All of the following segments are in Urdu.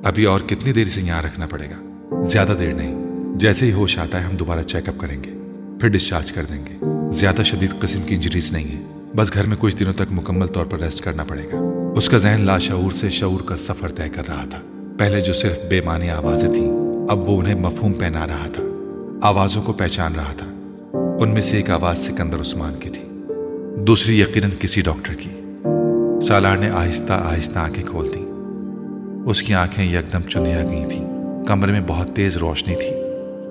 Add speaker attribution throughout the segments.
Speaker 1: ابھی اور کتنی دیر اسے یہاں رکھنا پڑے گا؟ زیادہ دیر نہیں، جیسے ہی ہوش آتا ہے ہم دوبارہ چیک اپ کریں گے، پھر ڈسچارج کر دیں گے۔ زیادہ شدید قسم کی انجریز نہیں ہیں، بس گھر میں کچھ دنوں تک مکمل طور پر ریسٹ کرنا پڑے گا۔ اس کا ذہن لاشعور سے شعور کا سفر طے کر رہا تھا۔ پہلے جو صرف بے معنی آوازیں تھیں، اب وہ انہیں مفہوم پہنا رہا تھا، آوازوں کو پہچان رہا تھا۔ ان میں سے ایک آواز سکندر عثمان کی تھی، دوسری یقیناً کسی ڈاکٹر کی۔ سالار نے آہستہ آہستہ آنکھیں کھول دیں۔ اس کی آنکھیں یکدم چندیا گئی تھیں۔ کمرے میں بہت تیز روشنی تھی،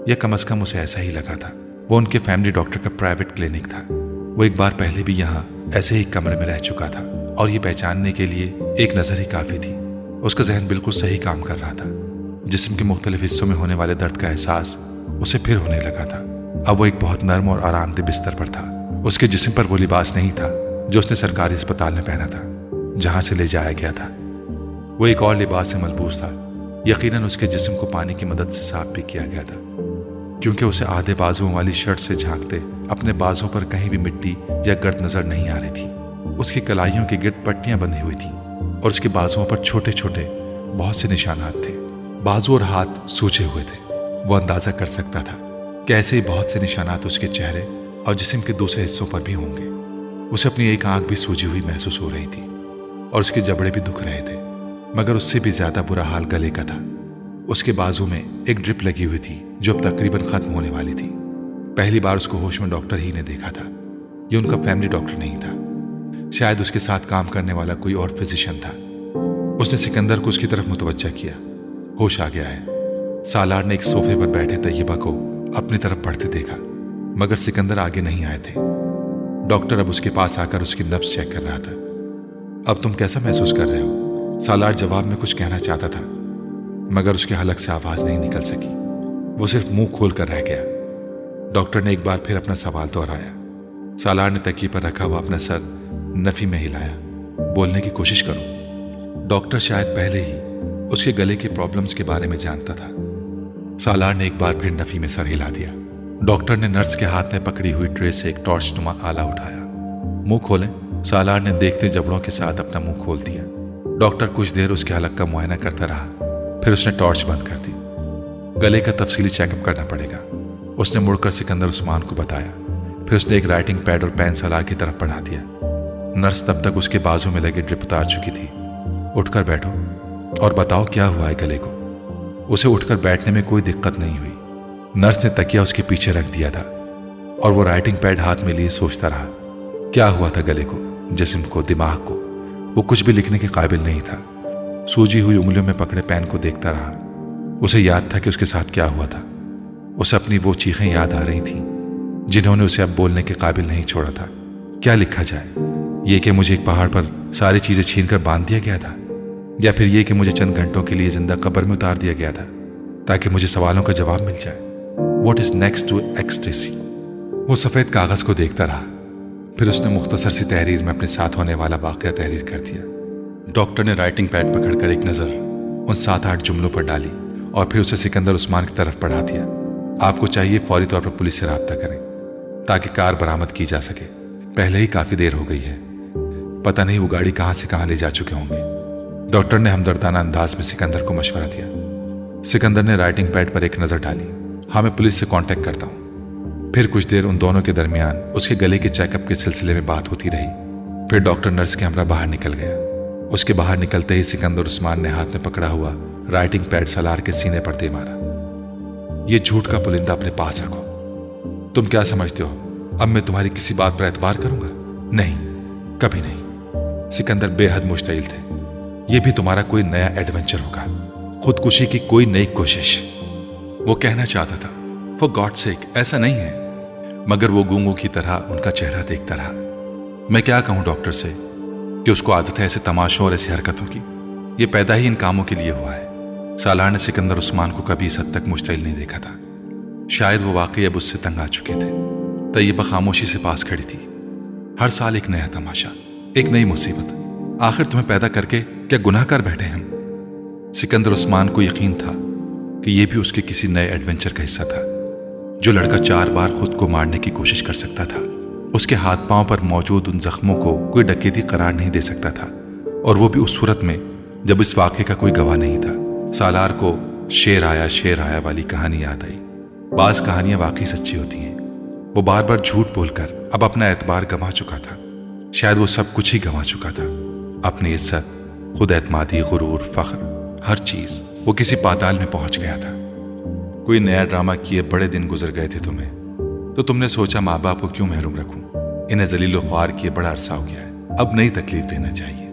Speaker 1: یا کم از کم اسے ایسا ہی لگا تھا۔ وہ ان کے فیملی ڈاکٹر کا پرائیویٹ کلینک تھا۔ وہ ایک بار پہلے بھی یہاں ایسے ہی کمرے میں رہ چکا تھا، اور یہ پہچاننے کے لیے ایک نظر ہی کافی تھی۔ اس کا ذہن بالکل صحیح کام کر رہا تھا۔ جسم کے مختلف حصوں میں ہونے والے درد کا احساس اسے پھر ہونے لگا تھا۔ اب وہ ایک بہت نرم اور آرام دہ بستر پر تھا۔ اس کے جسم پر وہ لباس نہیں تھا جو اس نے سرکاری اسپتال میں پہنا تھا، جہاں سے لے جایا گیا تھا۔ وہ ایک اور لباس سے ملبوس تھا۔ یقیناً اس کے جسم کو پانی کی مدد سے صاف بھی کیا گیا تھا، کیونکہ اسے آدھے بازوؤں والی شرٹ سے جھانکتے اپنے بازوں پر کہیں بھی مٹی یا گرد نظر نہیں آ رہی تھی۔ اس کی کلائیوں کے گرد پٹیاں بندھی ہوئی تھیں، اور اس کے بازوؤں پر چھوٹے چھوٹے بہت سے نشانات تھے۔ بازو اور ہاتھ سوجے ہوئے تھے۔ وہ اندازہ کر سکتا تھا کہ ایسے ہی بہت سے نشانات اس کے چہرے اور جسم کے دوسرے حصوں پر بھی ہوں گے۔ اسے اپنی ایک آنکھ بھی سوجی ہوئی محسوس ہو رہی تھی، اور اس کے جبڑے بھی دکھ رہے تھے، مگر اس سے بھی زیادہ برا حال گلے کا تھا۔ اس کے بازو میں ایک ڈرپ لگی ہوئی تھی جو اب تقریباً ختم ہونے والی تھی۔ پہلی بار اس کو ہوش میں ڈاکٹر ہی نے دیکھا تھا۔ یہ ان کا فیملی ڈاکٹر نہیں تھا، شاید اس کے ساتھ کام کرنے والا کوئی اور فزیشین تھا۔ اس نے سکندر کو اس کی طرف متوجہ کیا۔ ہوش آ گیا ہے۔ سالار نے ایک صوفے پر بیٹھے طیبہ کو اپنی طرف بڑھتے دیکھا، مگر سکندر آگے نہیں آئے تھے۔ ڈاکٹر اب اس کے پاس آ کر اس کی نبض چیک کر رہا تھا۔ اب تم کیسا محسوس کر رہے ہو؟ سالار جواب میں کچھ کہنا چاہتا تھا، مگر اس کے حلق سے آواز نہیں نکل سکی۔ وہ صرف منہ کھول کر رہ گیا۔ ڈاکٹر نے ایک بار پھر اپنا سوال دہرایا۔ سالار نے تکیے پر رکھا ہوا اپنا سر نفی میں ہلایا۔ بولنے کی کوشش کرو۔ ڈاکٹر شاید پہلے ہی اس کے گلے کے پرابلمز کے بارے میں جانتا تھا۔ سالار نے ایک بار پھر نفی میں سر ہلا دیا۔ ڈاکٹر نے نرس کے ہاتھ میں پکڑی ہوئی ٹرے سے ایک ٹارچ نما آلہ اٹھایا۔ منہ کھولیں۔ سالار نے دیکھتے جبڑوں کے ساتھ اپنا منہ کھول دیا۔ ڈاکٹر کچھ دیر اس کے حلق کا معائنہ کرتا رہا، پھر اس نے ٹارچ بند کر دی۔ گلے کا تفصیلی چیک اپ کرنا پڑے گا، اس نے مڑ کر سکندر عثمان کو بتایا۔ پھر اس نے ایک رائٹنگ پیڈ اور پین سالار کی طرف بڑھا دیا۔ نرس تب تک اس کے بازو میں لگے ڈرپ اتار چکی تھی۔ اٹھ کر بیٹھو اور بتاؤ کیا ہوا ہے گلے کو۔ اسے اٹھ کر بیٹھنے میں کوئی دقت نہیں ہوئی۔ نرس نے تکیہ اس کے پیچھے رکھ دیا تھا، اور وہ رائٹنگ پیڈ ہاتھ میں لیے سوچتا رہا۔ کیا ہوا تھا گلے کو، جسم کو، دماغ کو؟ وہ کچھ بھی لکھنے کے قابل نہیں تھا۔ سوجی ہوئی انگلیوں میں پکڑے پین کو دیکھتا رہا۔ اسے یاد تھا کہ اس کے ساتھ کیا ہوا تھا۔ اسے اپنی وہ چیخیں یاد آ رہی تھیں جنہوں نے اسے اب بولنے کے قابل نہیں چھوڑا تھا۔ کیا لکھا جائے؟ یہ کہ مجھے ایک پہاڑ پر ساری چیزیں چھین کر باندھ دیا گیا تھا، یا پھر یہ کہ مجھے چند گھنٹوں کے لیے زندہ قبر میں اتار دیا گیا تھا تاکہ مجھے سوالوں کا جواب مل جائے۔ What is next to ecstasy? وہ سفید کاغذ کو دیکھتا رہا، پھر اس نے مختصر سی تحریر میں اپنے ساتھ ہونے والا واقعہ تحریر کر دیا۔ ڈاکٹر نے رائٹنگ پیڈ پکڑ کر ایک نظر ان 7-8 جملوں پر ڈالی، اور پھر اسے سکندر عثمان کی طرف بڑھا دیا۔ آپ کو چاہیے فوری طور پر پولیس سے رابطہ کریں تاکہ کار برآمد کی جا سکے۔ پہلے ہی کافی دیر ہو گئی ہے، پتہ نہیں وہ گاڑی کہاں سے کہاں لے جا چکے ہوں گے۔ ڈاکٹر نے ہمدردانہ انداز میں سکندر کو مشورہ دیا۔ سکندر نے رائٹنگ پیڈ پر ایک نظر ڈالی۔ ہاں، میں پولیس سے کانٹیکٹ کرتا ہوں۔ پھر کچھ دیر ان دونوں کے درمیان اس کے گلے کے چیک اپ کے سلسلے میں بات ہوتی رہی۔ پھر ڈاکٹر نرس کے ہمراہ باہر نکل گیا۔ اس کے باہر نکلتے ہی سکندر عثمان نے ہاتھ میں پکڑا ہوا رائٹنگ پیڈ سالار کے سینے پر دے مارا۔ یہ جھوٹ کا پرندہ اپنے پاس رکھو۔ تم کیا سمجھتے ہو اب میں تمہاری کسی بات پر اعتبار کروں گا؟ نہیں، کبھی نہیں۔ سکندر بے حد مشتعل تھے۔ یہ بھی تمہارا کوئی نیا ایڈونچر ہوگا، خودکشی کی کوئی نئی کوشش۔ وہ کہنا چاہتا تھا فار گاڈ سیک ایسا نہیں ہے، مگر وہ گونگوں کی طرح ان کا چہرہ دیکھتا رہا۔ میں کیا کہوں ڈاکٹر سے کہ اس کو عادت ہے ایسے تماشوں اور ایسی حرکتوں کی؟ یہ پیدا ہی ان کاموں کے لیے ہوا ہے۔ سالار نے سکندر عثمان کو کبھی اس حد تک مشتعل نہیں دیکھا تھا۔ شاید وہ واقعی اب اس سے تنگ آ چکے تھے۔ طیبہ خاموشی سے پاس کھڑی تھی۔ ہر سال ایک نیا تماشا، ایک نئی مصیبت۔ آخر تمہیں پیدا کر کے کیا گناہ کر بیٹھے ہم؟ سکندر عثمان کو یقین تھا کہ یہ بھی اس کے کسی نئے ایڈونچر کا حصہ تھا۔ جو لڑکا 4 بار خود کو مارنے کی کوشش کر سکتا تھا، اس کے ہاتھ پاؤں پر موجود ان زخموں کو کوئی ڈکیتی قرار نہیں دے سکتا تھا، اور وہ بھی اس صورت میں جب اس واقعے کا کوئی گواہ نہیں تھا۔ سالار کو شیر آیا والی کہانی یاد آئی۔ بعض کہانیاں واقعی سچی ہوتی ہیں۔ وہ بار بار جھوٹ بول کر اب اپنا اعتبار گنوا چکا تھا، شاید وہ سب کچھ ہی گنوا چکا تھا، اپنی عزت، خود اعتمادی، غرور، فخر، ہر چیز۔ وہ کسی پاتال میں پہنچ گیا تھا۔ کوئی نیا ڈرامہ کیے بڑے دن گزر گئے تھے تمہیں، تو تم نے سوچا ماں باپ کو کیوں محروم رکھوں، انہیں ذلیل و خوار کیے بڑا عرصہ ہو گیا ہے، اب نئی تکلیف دینا چاہیے۔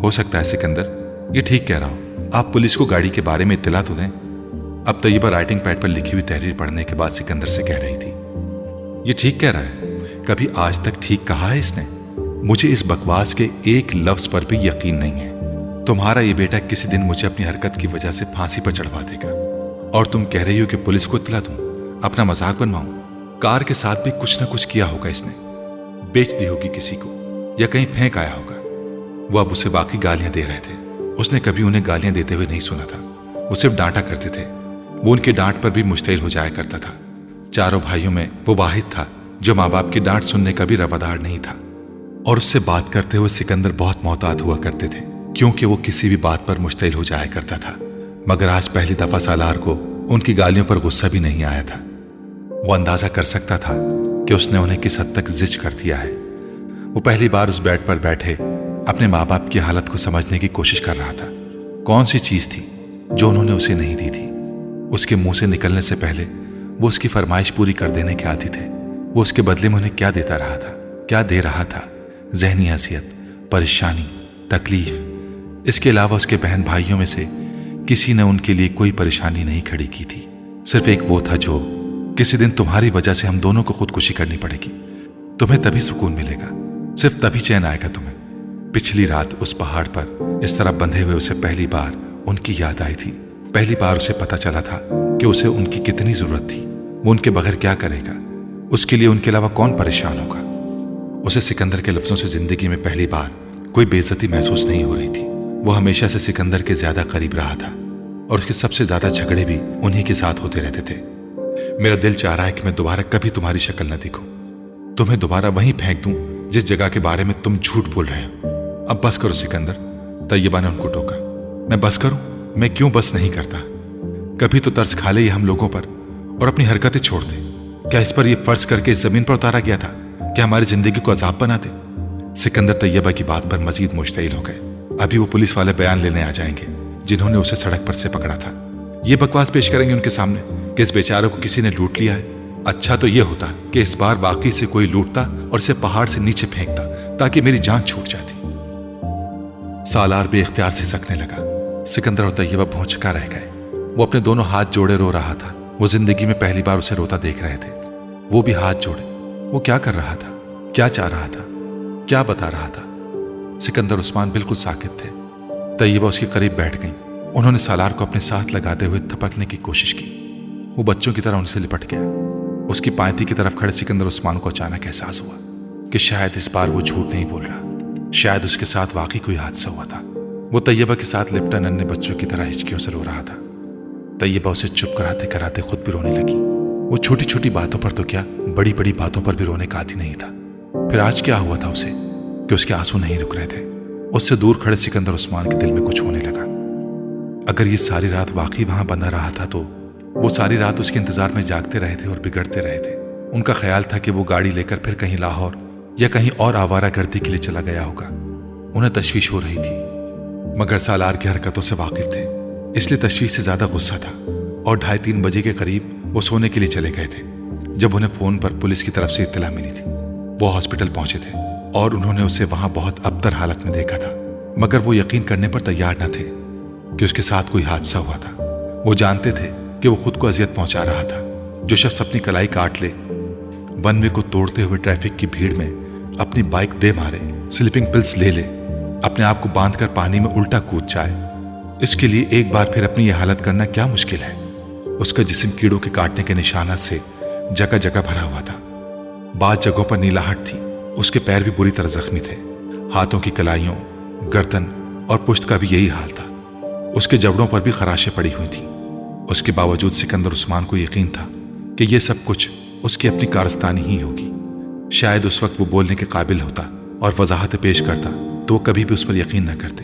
Speaker 1: ہو سکتا ہے سکندر یہ ٹھیک کہہ رہا ہو، آپ پولیس کو گاڑی کے بارے میں اطلاع تو دیں۔ اب طیبہ رائٹنگ پیڈ پر لکھی ہوئی تحریر پڑھنے کے بعد سکندر سے کہہ رہی تھی، یہ ٹھیک کہہ رہا ہے، کبھی آج تک ٹھیک کہا ہے اس نے؟ مجھے اس بکواس کے ایک لفظ پر بھی یقین نہیں ہے۔ تمہارا یہ بیٹا کسی دن مجھے اپنی حرکت کی وجہ سے پھانسی پر چڑھوا دے گا، اور تم کہہ رہی ہو کہ پولیس کو اطلاع دوں، اپنا مذاق بنواؤں؟ کار کے ساتھ بھی کچھ نہ کچھ کیا ہوگا اس نے، بیچ دی ہوگی کسی کو، یا کہیں پھینک آیا ہوگا۔ وہ اب اسے باقی گالیاں دے رہے تھے، اس نے کبھی انہیں گالیاں دیتے ہوئے نہیں سنا تھا، وہ صرف ڈانٹا کرتے تھے۔ وہ ان کے ڈانٹ پر بھی مشتعل ہو جایا کرتا تھا۔ چاروں بھائیوں میں وہ واحد تھا جو ماں باپ کی ڈانٹ سننے کا بھی روادار نہیں تھا، اور اس سے بات کرتے ہوئے سکندر بہت محتاط ہوا کرتے تھے، کیونکہ وہ کسی بھی بات پر مشتعل ہو جایا کرتا تھا۔ مگر آج پہلی دفعہ سالار کو ان کی گالیوں پر غصہ بھی نہیں آیا تھا۔ وہ اندازہ کر سکتا تھا کہ اس نے انہیں کس حد تک زج کر دیا ہے۔ وہ پہلی بار اس بیڈ پر بیٹھے اپنے ماں باپ کی حالت کو سمجھنے کی کوشش کر رہا تھا۔ کون سی چیز تھی جو انہوں نے اسے نہیں دی تھی؟ اس کے منہ سے نکلنے سے پہلے وہ اس کی فرمائش پوری کر دینے کے عادی تھے۔ وہ اس کے بدلے میں انہیں کیا دیتا رہا تھا، کیا دے رہا تھا؟ ذہنی اذیت، پریشانی، تکلیف۔ اس کے علاوہ اس کے بہن بھائیوں میں سے کسی نے ان کے لیے کوئی پریشانی نہیں کھڑی کی تھی۔ صرف ایک وہ تھا جو کسی دن تمہاری وجہ سے ہم دونوں کو خودکشی کرنی پڑے گی، تمہیں تبھی سکون ملے گا، صرف تبھی چین آئے گا تمہیں۔ پچھلی رات اس پہاڑ پر اس طرح بندھے ہوئے اسے پہلی بار ان کی یاد آئی تھی۔ پہلی بار اسے پتا چلا تھا کہ اسے ان کی کتنی ضرورت تھی، وہ ان کے بغیر کیا کرے گا، اس کے لیے ان کے علاوہ کون پریشان ہوگا۔ اسے سکندر کے لفظوں سے زندگی میں پہلی بار کوئی بے عزتی محسوس نہیں ہو رہی تھی۔ وہ ہمیشہ سے سکندر کے زیادہ قریب رہا تھا، اور اس کے سب سے زیادہ جھگڑے بھی انہی کے ساتھ ہوتے رہتے تھے۔ میرا دل چاہ رہا ہے کہ میں دوبارہ کبھی تمہاری شکل نہ دیکھوں، تمہیں دوبارہ وہیں پھینک دوں جس جگہ کے بارے میں تم جھوٹ بول رہے ہو۔ اب بس کرو سکندر، طیبہ نے ان کو ٹوکا۔ میں بس کروں؟ میں کیوں بس نہیں کرتا؟ کبھی تو ترس کھا لے یہ ہم لوگوں پر اور اپنی حرکتیں چھوڑ دے۔ کیا اس پر یہ فرض کر کے اس زمین پر اتارا گیا تھا کہ ہماری زندگی کو عذاب بنا دے؟ سکندر طیبہ کی بات پر مزید مشتعل ہو گئے۔ ابھی وہ پولیس والے بیان لینے آ جائیں گے جنہوں نے اسے سڑک پر سے پکڑا تھا۔ یہ بکواس پیش کریں گے ان کے سامنے کہ اس بیچارے کو کسی نے لوٹ لیا ہے۔ اچھا تو یہ ہوتا کہ اس بار واقعی سے کوئی لوٹتا اور اسے پہاڑ سے نیچے پھینکتا تاکہ میری جان چھوٹ جاتی۔ سالار بے اختیار سے سکنے لگا۔ سکندر اور طیبہ بھونچکا رہ گئے۔ وہ اپنے دونوں ہاتھ جوڑے رو رہا تھا۔ وہ زندگی میں پہلی بار اسے روتا دیکھ رہے تھے۔ وہ بھی ہاتھ جوڑے۔ وہ کیا کر رہا تھا؟ کیا چاہ رہا تھا؟ کیا بتا رہا تھا؟ سکندر عثمان بالکل ساکت تھے۔ طیبہ اس کے قریب بیٹھ گئیں۔ انہوں نے سالار کو اپنے ساتھ لگاتے ہوئے تھپکنے کی کوشش کی۔ وہ بچوں کی طرح ان سے لپٹ گیا۔ اس کی پائنتی کی طرف کھڑے سکندر عثمان کو اچانک احساس ہوا کہ شاید اس بار وہ جھوٹ نہیں بول رہا، شاید اس کے ساتھ واقعی کوئی حادثہ ہوا تھا۔ وہ طیبہ کے ساتھ لپٹا ننھے بچوں کی طرح ہچکیوں سے رو رہا تھا۔ طیبہ اسے چپ کراتے کراتے خود بھی رونے لگی۔ وہ چھوٹی چھوٹی باتوں پر تو کیا، بڑی بڑی باتوں پر بھی رونے کا عادی نہیں تھا۔ پھر آج کیا ہوا تھا اسے کہ اس کے آنسو نہیں رک رہے تھے؟ اس سے دور کھڑے سکندر عثمان کے دل میں کچھ ہونے لگا۔ اگر یہ ساری رات واقعی وہاں بندھا رہا تھا تو وہ ساری رات اس کے انتظار میں جاگتے رہے تھے اور بگڑتے رہے تھے۔ ان کا خیال تھا کہ وہ گاڑی لے کر پھر کہیں لاہور یا کہیں اور آوارہ گردی کے لیے چلا گیا ہوگا۔ انہیں تشویش ہو رہی تھی، مگر سالار کی حرکتوں سے واقف تھے، اس لیے تشویش سے زیادہ غصہ تھا۔ اور 2:30 بجے کے قریب وہ سونے کے لیے چلے گئے تھے جب انہیں فون پر پولیس کی طرف سے اطلاع ملی تھی۔ وہ ہاسپٹل پہنچے تھے اور انہوں نے اسے وہاں بہت ابتر حالت میں دیکھا تھا، مگر وہ یقین کرنے پر تیار نہ تھے کہ اس کے ساتھ کوئی حادثہ ہوا تھا۔ وہ جانتے تھے کہ وہ خود کو اذیت پہنچا رہا تھا۔ جو شخص اپنی کلائی کاٹ لے، ون وے کو توڑتے ہوئے ٹریفک کی بھیڑ میں اپنی بائک دے مارے، سلیپنگ پلس لے لے، اپنے آپ کو باندھ کر پانی میں الٹا کود جائے، اس کے لیے ایک بار پھر اپنی یہ حالت کرنا کیا مشکل ہے؟ اس کا جسم کیڑوں کے کاٹنے کے نشانات سے جگہ جگہ بھرا ہوا تھا۔ بعض جگہوں پر نیلاہٹ تھی۔ اس کے پیر بھی بری طرح زخمی تھے۔ ہاتھوں کی کلائیوں، گردن اور پشت کا بھی یہی حال تھا۔ اس کے جبڑوں پر بھی خراشیں پڑی ہوئی تھیں۔ اس کے باوجود سکندر عثمان کو یقین تھا کہ یہ سب کچھ اس کی اپنی کارستانی ہی ہوگی۔ شاید اس وقت وہ بولنے کے قابل ہوتا اور وضاحت پیش کرتا تو وہ کبھی بھی اس پر یقین نہ کرتے،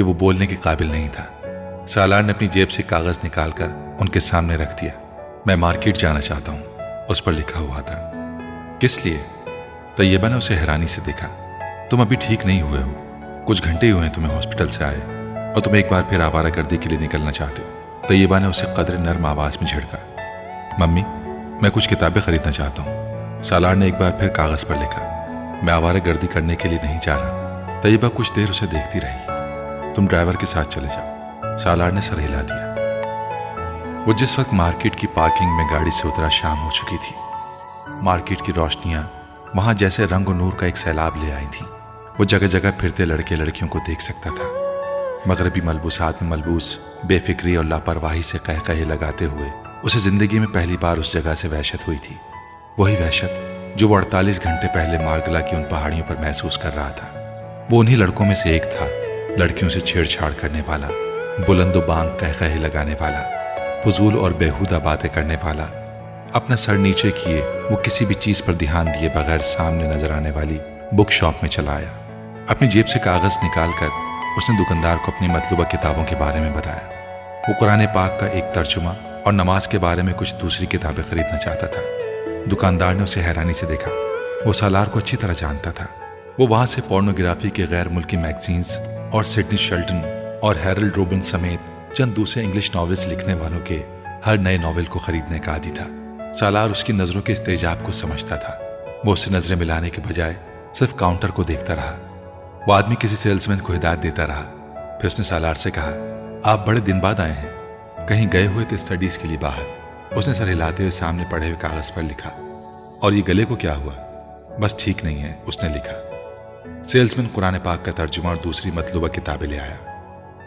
Speaker 1: کہ وہ بولنے کے قابل نہیں تھا۔ سالار نے اپنی جیب سے کاغذ نکال کر ان کے سامنے رکھ دیا۔ میں مارکیٹ جانا چاہتا ہوں، اس پر لکھا ہوا تھا۔ کس لیے؟ طیبہ نے اسے حیرانی سے دیکھا۔ تم ابھی ٹھیک نہیں ہوئے ہو، کچھ گھنٹے ہی ہوئے ہیں تمہیں ہاسپٹل سے آئے، اور تم ایک بار پھر آوارہ گردی کے لیے نکلنا چاہتے ہو۔ طیبہ نے اسے قدر نرم آواز میں جھڑکا۔ ممی، میں کچھ کتابیں خریدنا چاہتا ہوں۔ سالار نے ایک بار پھر کاغذ پر لکھا۔ میں آوارہ گردی کرنے کے لیے نہیں جا رہا۔ طیبہ کچھ دیر اسے دیکھتی رہی۔ تم ڈرائیور کے ساتھ چلے جاؤ، سالار نے سر ہلا دیا۔ وہ جس وقت مارکیٹ کی پارکنگ میں گاڑی سے اترا شام ہو چکی تھی۔ مارکیٹ کی روشنیاں وہاں جیسے رنگ و نور کا ایک سیلاب لے آئی تھیں۔ وہ جگہ جگہ پھرتے لڑکے لڑکیوں کو دیکھ سکتا تھا، مغربی ملبوسات میں ملبوس، بے فکری اور لاپرواہی سے قہقہے لگاتے ہوئے۔ اسے زندگی میں پہلی بار اس جگہ سے وحشت ہوئی تھی، وہی وحشت جو وہ 48 گھنٹے پہلے مارگلا کی ان پہاڑیوں پر محسوس کر رہا تھا۔ وہ انہی لڑکوں میں سے ایک تھا، لڑکیوں سے چھیڑ چھاڑ کرنے والا، بلند و بانگ قہقہے لگانے والا، فضول اور بیہودہ باتیں کرنے والا، اپنا سر نیچے کیے وہ کسی بھی چیز پر دھیان دیے بغیر سامنے نظر آنے والی بک شاپ میں چلا آیا۔ اپنی جیب سے کاغذ نکال کر اس نے دکاندار کو اپنی مطلوبہ کتابوں کے بارے میں بتایا۔ وہ قرآن پاک کا ایک ترجمہ اور نماز کے بارے میں کچھ دوسری کتابیں خریدنا چاہتا تھا۔ دکاندار نے اسے حیرانی سے دیکھا۔ وہ سالار کو اچھی طرح جانتا تھا۔ وہ وہاں سے پورنوگرافی کے غیر ملکی میگزینز اور سڈنی شیلٹن اور ہیرلڈ روبن سمیت چند دوسرے انگلش ناولز لکھنے والوں کے ہر نئے ناول کو خریدنے کا عادی تھا۔ سالار اس کی نظروں کے استعجاب کو سمجھتا تھا۔ وہ اس سے نظریں ملانے کے بجائے صرف کاؤنٹر کو دیکھتا رہا۔ وہ آدمی کسی سیلسمین کو ہدایت دیتا رہا۔ پھر اس نے سالار سے کہا، آپ بڑے دن بعد آئے ہیں، کہیں گئے ہوئے تھے اسٹڈیز کے لیے باہر؟ اس نے سر ہلاتے ہوئے سامنے پڑھے ہوئے کاغذ پر لکھا۔ اور یہ گلے کو کیا ہوا؟ بس ٹھیک نہیں ہے، اس نے لکھا۔ سیلسمین قرآن پاک کا ترجمہ اور دوسری مطلوبہ کتابیں لے آیا۔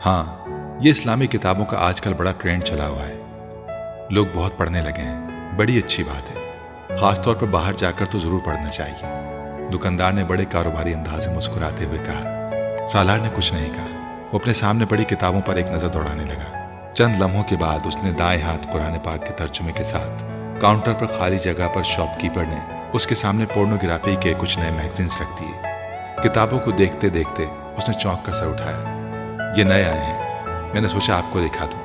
Speaker 1: ہاں، یہ اسلامی کتابوں کا آج کل بڑا ٹرینڈ چلا ہوا ہے، لوگ بہت پڑھنے لگے ہیں، بڑی اچھی بات ہے، خاص طور پر باہر جا کر تو ضرور پڑھنا چاہیے۔ دکاندار نے بڑے کاروباری انداز میں مسکراتے ہوئے کہا۔ سالار نے کچھ نہیں کہا۔ وہ اپنے سامنے پڑی کتابوں پر ایک نظر دوڑانے لگا۔ چند لمحوں کے بعد اس نے دائیں ہاتھ قرآن پاک کے ترجمے کے ساتھ کاؤنٹر پر خالی جگہ پر شاپ کیپر نے اس کے سامنے پورنوگرافی کے کچھ نئے میگزینز رکھ دیے۔ کتابوں کو دیکھتے دیکھتے اس نے چونک کر سر اٹھایا۔ یہ نئے آئے ہیں، میں نے سوچا آپ کو دکھا دوں،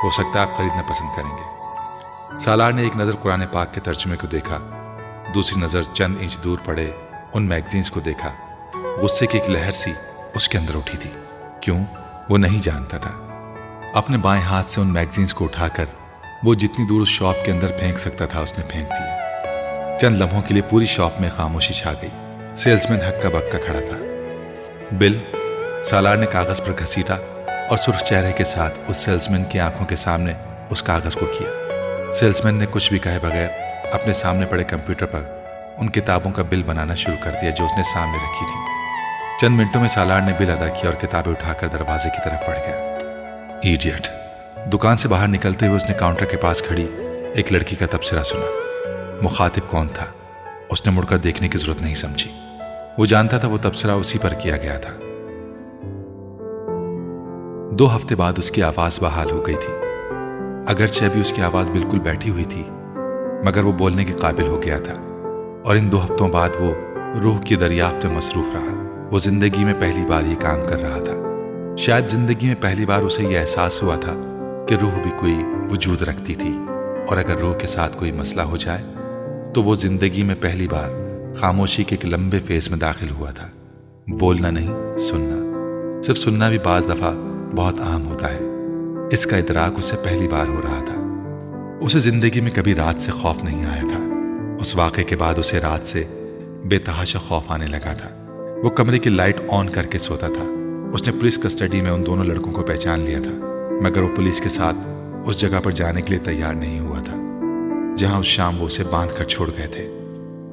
Speaker 1: ہو سکتا ہے آپ خریدنا پسند کریں گے۔ سالار نے ایک نظر قرآن پاک کے ترجمے کو دیکھا، دوسری نظر چند انچ دور پڑے ان میگزینز کو دیکھا۔ غصے کی ایک لہر سی اس کے اندر اٹھی تھی۔ کیوں؟ وہ نہیں جانتا تھا۔ اپنے بائیں ہاتھ سے ان میگزینز کو اٹھا کر وہ جتنی دور اس شاپ کے اندر پھینک سکتا تھا اس نے پھینک دیا۔ چند لمحوں کے لیے پوری شاپ میں خاموشی چھا گئی۔ سیلسمین ہکا بکا کھڑا تھا۔ بل، سالار نے کاغذ پر گھسیٹا اور سرخ چہرے کے ساتھ اس سیلسمین کی آنکھوں کے سامنے اس کاغذ کو کیا۔ سیلسمین نے کچھ بھی کہے بغیر اپنے سامنے پڑے کمپیوٹر پر ان کتابوں کا بل بنانا شروع کر دیا جو اس نے سامنے رکھی تھی۔ چند منٹوں میں سالار نے بل ادا کیا اور کتابیں اٹھا کر دروازے کی طرف بڑھ گیا۔ ایڈیٹ! دکان سے باہر نکلتے ہوئے اس نے کاؤنٹر کے پاس کھڑی ایک لڑکی کا تبصرہ سنا۔ مخاطب کون تھا اس نے مڑ کر دیکھنے کی ضرورت نہیں سمجھی۔ وہ جانتا تھا وہ تبصرہ اسی پر کیا گیا تھا۔ 2 ہفتے بعد اس کی آواز بحال ہو گئی تھی۔ اگرچہ ابھی اس کی آواز بالکل بیٹھی ہوئی تھی، مگر وہ بولنے کے قابل ہو گیا تھا، اور ان 2 ہفتوں بعد وہ روح کی دریافت میں مصروف رہا۔ وہ زندگی میں پہلی بار یہ کام کر رہا تھا۔ شاید زندگی میں پہلی بار اسے یہ احساس ہوا تھا کہ روح بھی کوئی وجود رکھتی تھی، اور اگر روح کے ساتھ کوئی مسئلہ ہو جائے تو وہ زندگی میں پہلی بار خاموشی کے ایک لمبے فیز میں داخل ہوا تھا۔ بولنا نہیں، سننا۔ صرف سننا بھی بعض دفعہ بہت عام ہوتا ہے۔ اس کا ادراک اسے پہلی بار ہو رہا تھا۔ اسے زندگی میں کبھی رات سے خوف نہیں آیا تھا۔ اس واقعے کے بعد اسے رات سے بے تحاشا خوف آنے لگا تھا۔ وہ کمرے کی لائٹ آن کر کے سوتا تھا۔ اس نے پولیس کسٹڈی میں ان دونوں لڑکوں کو پہچان لیا تھا، مگر وہ پولیس کے ساتھ اس جگہ پر جانے کے لیے تیار نہیں ہوا تھا جہاں اس شام وہ اسے باندھ کر چھوڑ گئے تھے۔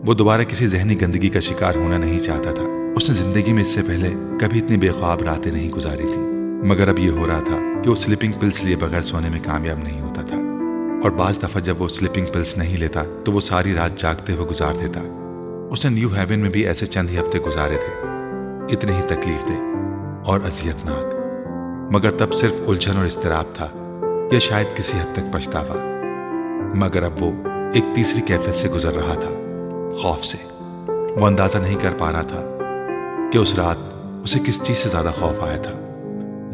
Speaker 1: وہ دوبارہ کسی ذہنی گندگی کا شکار ہونا نہیں چاہتا تھا۔ اس نے زندگی میں اس سے پہلے کبھی اتنی بے خواب راتیں نہیں گزاری تھیں، مگر اب یہ ہو رہا تھا کہ وہ سلیپنگ پلس لیے بغیر سونے میں کامیاب نہیں ہوتا تھا، اور بعض دفعہ جب وہ سلیپنگ پلس نہیں لیتا تو وہ ساری رات جاگتے ہوئے گزار دیتا۔ اس نے نیو ہیون میں بھی ایسے چند ہی ہفتے گزارے تھے، اتنے ہی تکلیف دہ اور اذیت ناک، مگر تب صرف الجھن اور اضطراب تھا، یا شاید کسی حد تک پچھتاوا۔ مگر اب وہ ایک تیسری کیفیت سے گزر رہا تھا، خوف سے۔ وہ اندازہ نہیں کر پا رہا تھا کہ اس رات اسے کس چیز سے زیادہ خوف آیا تھا،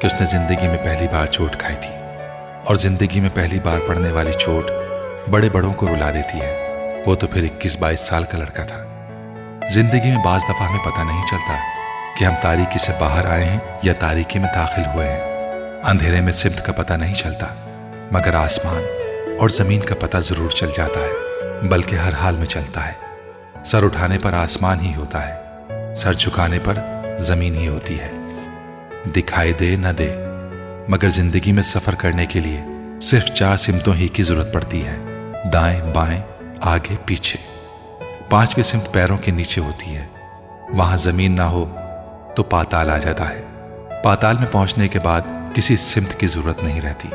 Speaker 1: کہ اس نے زندگی میں پہلی بار چوٹ کھائی تھی، اور زندگی میں پہلی بار پڑنے والی چوٹ بڑے بڑوں کو رلا دیتی ہے۔ وہ تو پھر 21-22 سال کا لڑکا تھا۔ زندگی میں بعض دفعہ ہمیں پتہ نہیں چلتا کہ ہم تاریکی سے باہر آئے ہیں یا تاریکی میں داخل ہوئے ہیں۔ اندھیرے میں سمت کا پتہ نہیں چلتا، مگر آسمان اور زمین کا پتہ ضرور چل جاتا ہے، بلکہ ہر حال میں چلتا ہے۔ سر اٹھانے پر آسمان ہی ہوتا ہے، سر جھکانے پر زمین ہی ہوتی ہے۔ دکھائی دے نہ دے، مگر زندگی میں سفر کرنے کے لیے صرف 4 سمتوں ہی کی ضرورت پڑتی ہے: دائیں بائیں، آگے پیچھے۔ 5ویں سمت پیروں کے نیچے ہوتی ہے۔ وہاں زمین نہ ہو تو پاتال آ جاتا ہے۔ پاتال میں پہنچنے کے بعد کسی سمت کی ضرورت نہیں رہتی۔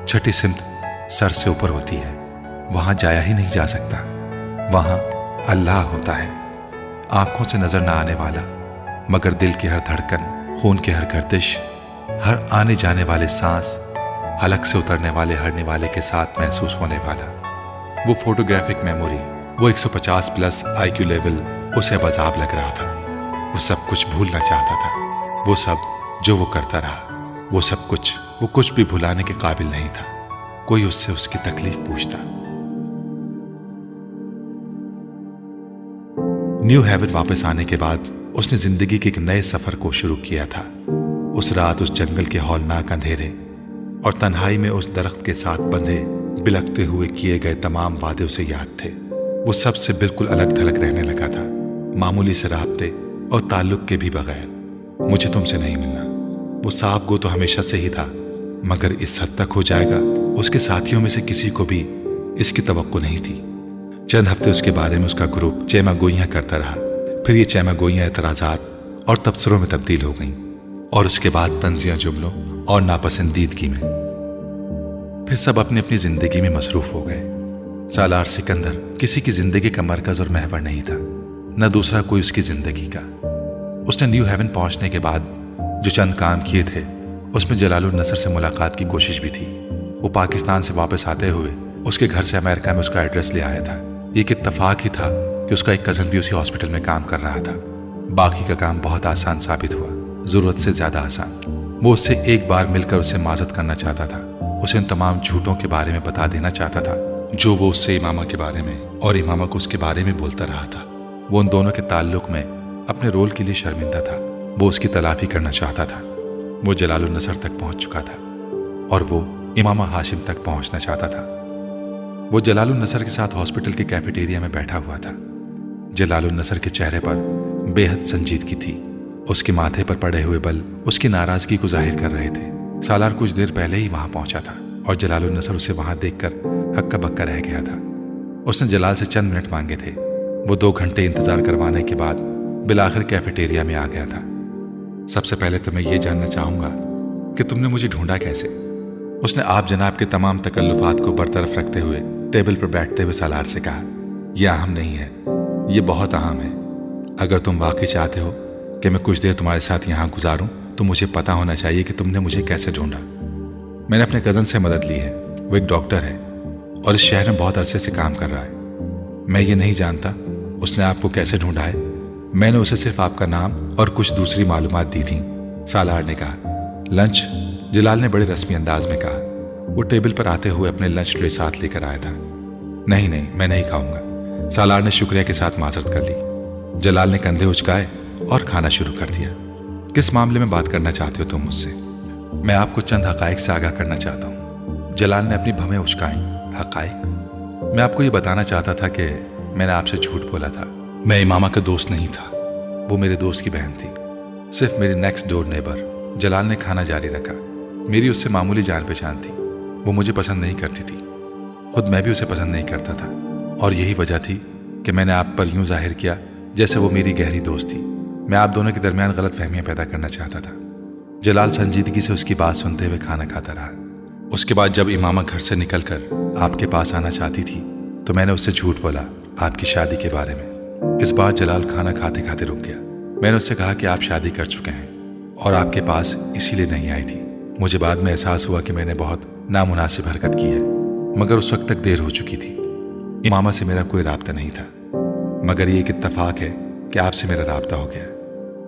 Speaker 1: 6ٹھی سمت سر سے اوپر ہوتی ہے، وہاں جایا ہی نہیں جا سکتا۔ وہاں اللہ ہوتا ہے، آنکھوں سے نظر نہ آنے والا، مگر دل کی ہر دھڑکن، خون کی ہر گردش، ہر آنے جانے والے سانس، حلق سے اترنے والے ہرنے والے کے ساتھ محسوس ہونے والا۔ وہ فوٹوگرافک میموری، وہ 150+ IQ لیول اسے اب عذاب لگ رہا تھا۔ وہ سب کچھ بھولنا چاہتا تھا، وہ سب جو وہ کرتا رہا، وہ سب کچھ، وہ کچھ بھی بھلانے کے قابل نہیں تھا۔ کوئی اس سے اس کی تکلیف پوچھتا۔ نیو ہیون واپس آنے کے بعد اس نے زندگی کے ایک نئے سفر کو شروع کیا تھا۔ اس رات اس جنگل کے ہولناک اندھیرے اور تنہائی میں اس درخت کے ساتھ بندھے بلکتے ہوئے کیے گئے تمام وعدے اسے یاد تھے۔ وہ سب سے بالکل الگ تھلگ رہنے لگا تھا، معمولی سے رابطے اور تعلق کے بھی بغیر۔ مجھے تم سے نہیں ملنا، وہ صاف گو تو ہمیشہ سے ہی تھا، مگر اس حد تک ہو جائے گا اس کے ساتھیوں میں سے کسی کو بھی اس کی توقع نہیں تھی۔ چند ہفتے اس کے بارے میں اس کا گروپ چیمہ گوئیاں کرتا رہا، پھر یہ چیمہ گوئیاں اعتراضات اور تبصروں میں تبدیل ہو گئیں، اور اس کے بعد طنزیہ جملوں اور ناپسندیدگی میں۔ پھر سب اپنی اپنی زندگی میں مصروف ہو گئے۔ سالار سکندر کسی کی زندگی کا مرکز اور محور نہیں تھا، نہ دوسرا کوئی اس کی زندگی کا۔ اس نے نیو ہیون پہنچنے کے بعد جو چند کام کیے تھے، اس میں جلال النصر سے ملاقات کی کوشش بھی تھی۔ وہ پاکستان سے واپس آتے ہوئے اس کے گھر سے امریکہ میں اس کا ایڈریس لے آیا تھا۔ یہ ایک اتفاق ہی تھا کہ اس کا ایک کزن بھی اسی ہاسپٹل میں کام کر رہا تھا۔ باقی کا کام بہت آسان ثابت ہوا، ضرورت سے زیادہ آسان۔ وہ اس سے ایک بار مل کر اسے معذرت کرنا چاہتا تھا، اسے ان تمام جھوٹوں کے بارے میں بتا دینا چاہتا تھا جو وہ اس سے امامہ کے بارے میں اور امامہ کو اس کے بارے میں بولتا رہا تھا۔ وہ ان دونوں کے تعلق میں اپنے رول کے لیے شرمندہ تھا، وہ اس کی تلافی کرنا چاہتا تھا۔ وہ جلال النصر تک پہنچ چکا تھا اور وہ امامہ ہاشم تک پہنچنا چاہتا تھا۔ وہ جلال النصر کے ساتھ ہاسپٹل کے کیفیٹیریا میں بیٹھا ہوا تھا۔ جلال النصر کے چہرے پر بے حد سنجیدگی تھی، اس کے ماتھے پر پڑے ہوئے بل اس کی ناراضگی کو ظاہر کر رہے تھے۔ سالار کچھ دیر پہلے ہی وہاں پہنچا تھا اور جلال النصر اسے وہاں دیکھ کر ہکا بکا رہ گیا تھا۔ اس نے جلال سے چند منٹ مانگے تھے۔ وہ 2 گھنٹے انتظار کروانے کے بعد بالآخر کیفیٹیریا میں آ گیا تھا۔ سب سے پہلے تو میں یہ جاننا چاہوں گا کہ تم نے مجھے ڈھونڈا کیسے؟ اس نے آپ جناب کے تمام تکلفات کو برطرف رکھتے ہوئے ٹیبل پر بیٹھتے ہوئے سالار سے کہا، یہ اہم نہیں ہے، یہ بہت اہم ہے۔ اگر تم واقعی چاہتے ہو کہ میں کچھ دیر تمہارے ساتھ یہاں گزاروں تو مجھے پتا ہونا چاہیے کہ تم نے مجھے کیسے ڈھونڈا۔ میں نے اپنے کزن سے مدد لی ہے، وہ ایک ڈاکٹر ہے اور اس شہر میں بہت عرصے سے کام کر رہا ہے۔ میں یہ نہیں جانتا اس نے آپ کو کیسے ڈھونڈا ہے، میں نے اسے صرف آپ کا نام اور کچھ دوسری معلومات دی تھیں۔ سالار نے کہا، لنچ؟ جلال نے بڑے رسمی انداز میں کہا۔ وہ ٹیبل پر آتے ہوئے اپنے لنچ ٹرے ساتھ لے کر آیا تھا۔ نہیں، میں نہیں کھاؤں گا، سالار نے شکریہ کے ساتھ معذرت کر لی۔ جلال نے کندھے اچکائے اور کھانا شروع کر دیا۔ کس معاملے میں بات کرنا چاہتے ہو تم مجھ سے؟ میں آپ کو چند حقائق سے آگاہ کرنا چاہتا ہوں۔ جلال نے اپنی بھویں اچکائیں۔ حقائق؟ میں آپ کو یہ بتانا چاہتا تھا کہ میں نے آپ سے جھوٹ بولا تھا۔ میں امامہ کا دوست نہیں تھا، وہ میرے دوست کی بہن تھی، صرف میری نیکسٹ ڈور نیبر۔ جلال نے کھانا جاری رکھا۔ میری اس سے معمولی جان پہچان تھی، وہ مجھے پسند نہیں کرتی تھی، خود میں بھی اسے پسند نہیں کرتا تھا، اور یہی وجہ تھی کہ میں نے آپ پر یوں ظاہر کیا جیسے وہ میری گہری دوست تھی۔ میں آپ دونوں کے درمیان غلط فہمیاں پیدا کرنا چاہتا تھا۔ جلال سنجیدگی سے اس کی بات سنتے ہوئے کھانا کھاتا رہا۔ اس کے بعد جب امامہ گھر سے نکل کر آپ کے پاس آنا چاہتی تھی تو میں نے اس سے جھوٹ بولا آپ کی شادی کے بارے میں۔ اس بار جلال کھانا کھاتے کھاتے رک گیا۔ میں نے اس سے کہا کہ آپ شادی کر چکے ہیں اور آپ کے پاس اسی لیے نہیں آئی تھی۔ مجھے بعد میں احساس ہوا کہ میں نے بہت نامناسب حرکت کی ہے، مگر اس وقت تک دیر ہو چکی تھی۔ امامہ سے میرا کوئی رابطہ نہیں تھا، مگر یہ ایک اتفاق ہے کہ آپ سے میرا رابطہ ہو گیا۔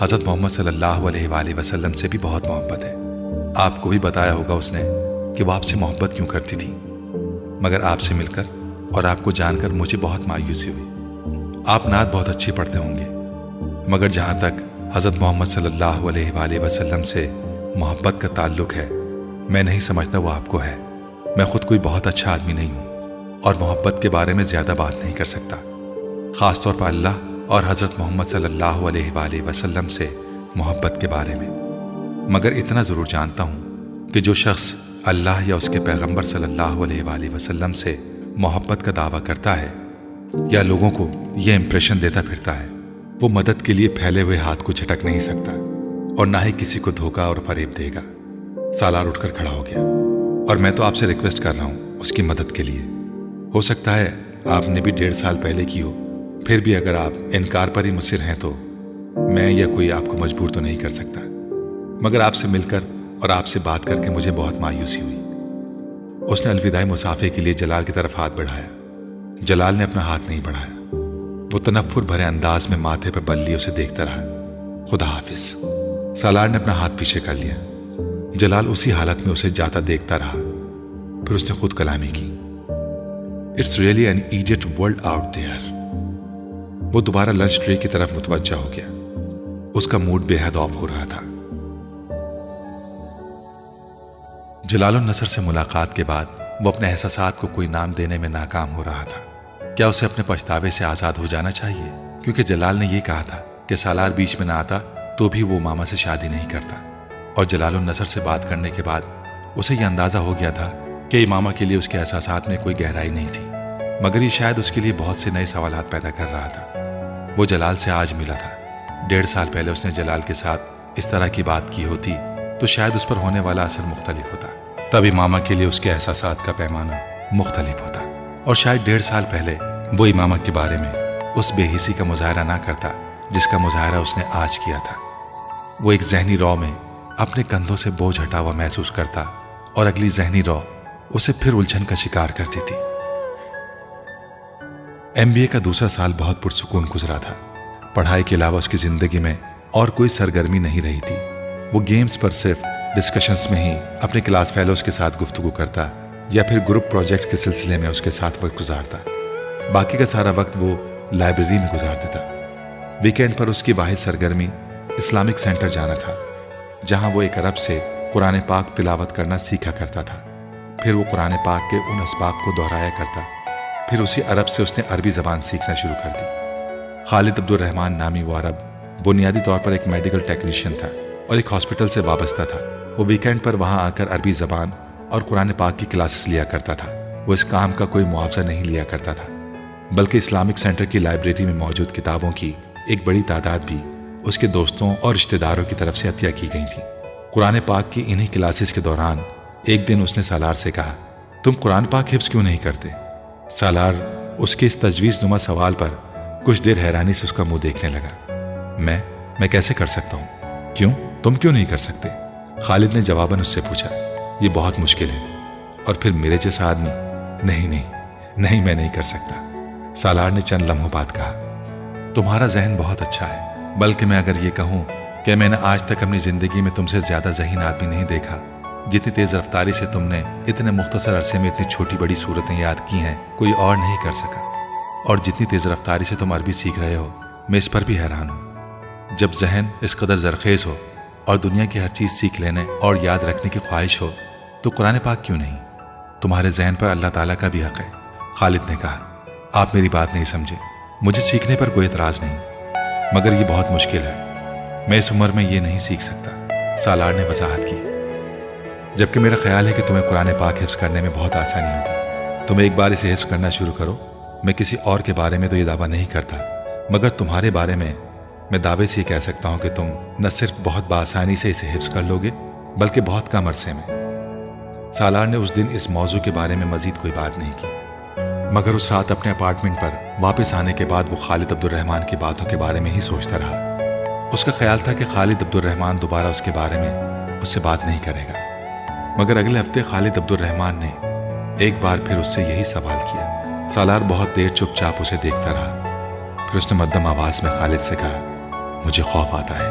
Speaker 1: حضرت محمد صلی اللہ علیہ وآلہ وسلم سے بھی بہت محبت ہے۔ آپ کو بھی بتایا ہوگا اس نے کہ وہ آپ سے محبت کیوں کرتی تھی، مگر آپ سے مل کر اور آپ کو جان کر مجھے بہت مایوسی ہوئی۔ آپ نعت بہت اچھی پڑھتے ہوں گے، مگر جہاں تک حضرت محمد صلی اللہ علیہ وآلہ وسلم سے محبت کا تعلق ہے، میں نہیں سمجھتا وہ آپ کو ہے۔ میں خود کوئی بہت اچھا آدمی نہیں ہوں اور محبت کے بارے میں زیادہ بات نہیں کر سکتا، خاص طور پر اللہ اور حضرت محمد صلی اللہ علیہ وآلہ وسلم سے محبت کے بارے میں۔ مگر اتنا ضرور جانتا ہوں کہ جو شخص اللہ یا اس کے پیغمبر صلی اللہ علیہ وآلہ وسلم سے محبت کا دعویٰ کرتا ہے یا لوگوں کو یہ امپریشن دیتا پھرتا ہے، وہ مدد کے لیے پھیلے ہوئے ہاتھ کو جھٹک نہیں سکتا اور نہ ہی کسی کو دھوکہ اور فریب دے گا۔ سالار اٹھ کر کھڑا ہو گیا، اور میں تو آپ سے ریکویسٹ کر رہا ہوں اس کی مدد کے لیے۔ ہو سکتا ہے آپ نے بھی 1.5 سال پہلے کی ہو، پھر بھی اگر آپ انکار پر ہی مصر ہیں تو میں یا کوئی آپ کو مجبور تو نہیں کر سکتا، مگر آپ سے مل کر اور آپ سے بات کر کے مجھے بہت مایوسی ہوئی۔ اس نے الوداعی مصافحے کے لیے جلال کی طرف ہاتھ بڑھایا۔ جلال نے اپنا ہاتھ نہیں بڑھایا، وہ تنفر بھرے انداز میں ماتھے پر بل لیے اسے دیکھتا رہا۔ خدا حافظ۔ سالار نے اپنا ہاتھ پیچھے کر لیا۔ جلال اسی حالت میں اسے جاتا دیکھتا رہا، پھر اس نے خود کلامی کی۔ It's really an idiot world out there. وہ دوبارہ لنچ ٹرے کی طرف متوجہ ہو گیا۔ اس کا موڈ بے حد آف ہو رہا تھا۔ جلال النصر سے ملاقات کے بعد وہ اپنے احساسات کو کوئی نام دینے میں ناکام ہو رہا تھا۔ کیا اسے اپنے پچھتاوے سے آزاد ہو جانا چاہیے؟ کیونکہ جلال نے یہ کہا تھا کہ سالار بیچ میں نہ آتا تو بھی وہ ماما سے شادی نہیں کرتا، اور جلال النصر سے بات کرنے کے بعد اسے یہ اندازہ ہو گیا تھا کہ ماما کے لیے اس کے احساسات میں کوئی گہرائی نہیں تھی، مگر یہ شاید اس کے لیے بہت سے نئے سوالات پیدا کر رہا تھا۔ وہ جلال سے آج ملا تھا۔ 1.5 سال پہلے اس نے جلال کے ساتھ اس طرح کی بات کی ہوتی تو شاید اس پر ہونے والا اثر مختلف ہوتا، تبھی ماما کے لیے اس کے احساسات کا پیمانہ مختلف ہوتا، اور شاید 1.5 سال پہلے وہ امامہ کے بارے میں اس بے حسی کا مظاہرہ نہ کرتا جس کا مظاہرہ اس نے آج کیا تھا۔ وہ ایک ذہنی رو میں اپنے کندھوں سے بوجھ ہٹا ہوا محسوس کرتا، اور اگلی ذہنی رو اسے پھر الجھن کا شکار کرتی تھی۔ MBA کا دوسرا سال بہت پرسکون گزرا تھا۔ پڑھائی کے علاوہ اس کی زندگی میں اور کوئی سرگرمی نہیں رہی تھی۔ وہ گیمز پر صرف ڈسکشنز میں ہی اپنے کلاس فیلوز کے ساتھ گفتگو کرتا یا پھر گروپ پروجیکٹس کے سلسلے میں اس کے ساتھ وقت گزارتا۔ باقی کا سارا وقت وہ لائبریری میں گزار دیتا۔ ویکینڈ پر اس کی واحد سرگرمی اسلامک سینٹر جانا تھا، جہاں وہ ایک عرب سے قرآن پاک تلاوت کرنا سیکھا کرتا تھا۔ پھر وہ قرآن پاک کے ان اسباق کو دہرایا کرتا، پھر اسی عرب سے اس نے عربی زبان سیکھنا شروع کر دی۔ خالد عبد الرحمن نامی وہ عرب بنیادی طور پر ایک میڈیکل ٹیکنیشین تھا اور ایک ہاسپٹل سے وابستہ تھا۔ وہ ویکینڈ پر وہاں آ کر عربی زبان اور قرآن پاک کی کلاسز لیا کرتا تھا۔ وہ اس کام کا کوئی معاوضہ نہیں لیا کرتا تھا، بلکہ اسلامک سینٹر کی لائبریری میں موجود کتابوں کی ایک بڑی تعداد بھی اس کے دوستوں اور رشتہ داروں کی طرف سے عطیہ کی گئی تھی۔ قرآن پاک کی انہی کلاسز کے دوران ایک دن اس نے سالار سے کہا، تم قرآن پاک حفظ کیوں نہیں کرتے؟ سالار اس کے اس تجویز نما سوال پر کچھ دیر حیرانی سے اس کا منہ دیکھنے لگا۔ میں کیسے کر سکتا ہوں؟ کیوں؟ تم کیوں نہیں کر سکتے؟ خالد نے جواباً اس سے پوچھا۔ یہ بہت مشکل ہے، اور پھر میرے جیسا آدمی؟ نہیں میں نہیں کر سکتا، سالار نے چند لمحوں بعد کہا۔ تمہارا ذہن بہت اچھا ہے، بلکہ میں اگر یہ کہوں کہ میں نے آج تک اپنی زندگی میں تم سے زیادہ ذہین آدمی نہیں دیکھا۔ جتنی تیز رفتاری سے تم نے اتنے مختصر عرصے میں اتنی چھوٹی بڑی صورتیں یاد کی ہیں کوئی اور نہیں کر سکا، اور جتنی تیز رفتاری سے تم عربی سیکھ رہے ہو میں اس پر بھی حیران ہوں۔ جب ذہن اس قدر زرخیز ہو اور دنیا کی ہر چیز سیکھ لینے اور یاد رکھنے کی خواہش ہو تو قرآن پاک کیوں نہیں؟ تمہارے ذہن پر اللہ تعالیٰ کا بھی حق ہے۔ خالد نے کہا، آپ میری بات نہیں سمجھے، مجھے سیکھنے پر کوئی اعتراض نہیں، مگر یہ بہت مشکل ہے، میں اس عمر میں یہ نہیں سیکھ سکتا، سالار نے وضاحت کی۔ جبکہ میرا خیال ہے کہ تمہیں قرآن پاک حفظ کرنے میں بہت آسانی ہوگی۔ تم ایک بار اسے حفظ کرنا شروع کرو۔ میں کسی اور کے بارے میں تو یہ دعویٰ نہیں کرتا، مگر تمہارے بارے میں دعوے سے یہ کہہ سکتا ہوں کہ تم نہ صرف بہت بآسانی سے اسے حفظ کر لوگے بلکہ بہت کم عرصے میں۔ سالار نے اس دن اس موضوع کے بارے میں مزید کوئی بات نہیں کی، مگر اس رات اپنے اپارٹمنٹ پر واپس آنے کے بعد وہ خالد عبد الرحمن کی باتوں کے بارے میں ہی سوچتا رہا۔ اس کا خیال تھا کہ خالد عبد الرحمن دوبارہ اس کے بارے میں اس سے بات نہیں کرے گا، مگر اگلے ہفتے خالد عبد الرحمن نے ایک بار پھر اس سے یہی سوال کیا۔ سالار بہت دیر چپ چاپ اسے دیکھتا رہا، پھر اس نے مدھم آواز میں خالد سے کہا، مجھے خوف آتا ہے۔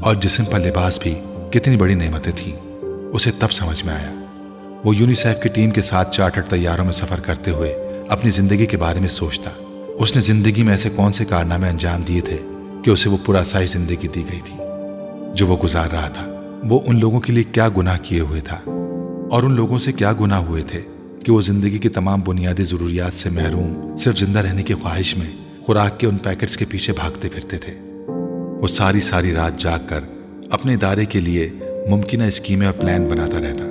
Speaker 1: اور جسم پر لباس بھی کتنی بڑی نعمتیں تھیں، اسے تب سمجھ میں آیا۔ وہ یونیسیف کی ٹیم کے ساتھ چارٹرڈ طیاروں میں سفر کرتے ہوئے اپنی زندگی کے بارے میں سوچتا۔ اس نے زندگی میں ایسے کون سے کارنامے انجام دیے تھے کہ اسے وہ پرآسائش زندگی دی گئی تھی جو وہ گزار رہا تھا۔ وہ ان لوگوں کے لیے کیا گناہ کیے ہوئے تھا، اور ان لوگوں سے کیا گناہ ہوئے تھے کہ وہ زندگی کی تمام بنیادی ضروریات سے محروم صرف زندہ رہنے کی خواہش میں خوراک کے ان پیکٹس کے پیچھے بھاگتے پھرتے تھے۔ وہ ساری رات جاگ کر اپنے ادارے کے لیے ممکنہ اسکیمیں اور پلان بناتا رہتا۔